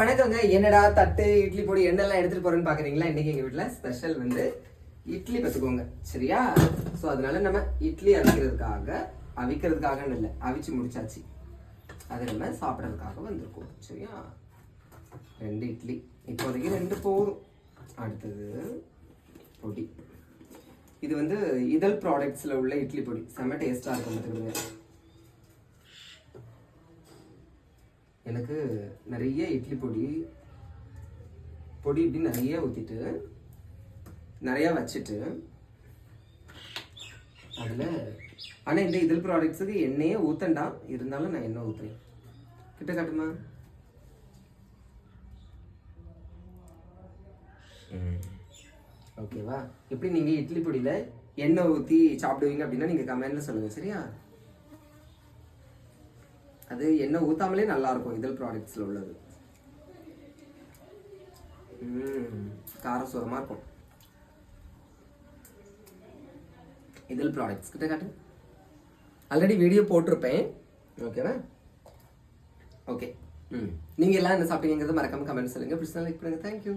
வணக்கங்க. என்னடா தட்டு இட்லி பொடி எண்ணெல்லாம் எடுத்துட்டு போறேன்னு பாக்குறீங்களா? இன்னைக்கு எங்க வீட்டுல ஸ்பெஷல் வந்து இட்லி பத்துக்கோங்க, சரியா? ஸோ அதனால நம்ம இட்லி அவிக்கிறதுக்காக இல்லை, அவிச்சு முடிச்சாச்சு. அதை நம்ம சாப்பிட்றதுக்காக வந்திருக்கோம், சரியா? 2 இட்லி இப்போதைக்கு 2 போதும். அடுத்தது பொடி. இது வந்து இதழ் ப்ராடக்ட்ஸ்ல உள்ள இட்லி பொடி, செம்ம டேஸ்டா இருக்கும் பார்த்துக்கிடுங்க. எனக்கு நிறைய இட்லி பொடி இப்படி நிறைய ஊற்றிட்டு நிறைய வச்சுட்டு அதில் ஆனால் இந்த இதழ் ப்ராடக்ட்ஸுக்கு எண்ணெயே ஊற்றண்டா, இருந்தாலும் நான் எண்ணெய் ஊற்றுறேன். கிட்ட காட்டுமா? ஓகேவா? எப்படி நீங்கள் இட்லி பொடியில் எண்ணெய் ஊற்றி சாப்பிடுவீங்க அப்படின்னா நீங்கள் கமெண்ட்ல சொல்லுங்கள், சரியா? அது எண்ணெய் ஊத்தாமலே நல்லா இருக்கும் இதழ் ப்ராடக்ட்ஸ்ல உள்ளது. காரசுரமா இருக்கும். இதழ் ப்ராடக்ட்ஸ் கிட்ட காட்டு. ஆல்ரெடி வீடியோ போட்டிருப்பேன், ஓகேவா? ஓகே. நீங்க எல்லாம் என்ன சாப்பிட்டீங்கிறத மறக்காம கமெண்ட் சொல்லுங்க. பிடிச்சா லைக் பண்ணுங்க. தேங்க்யூ.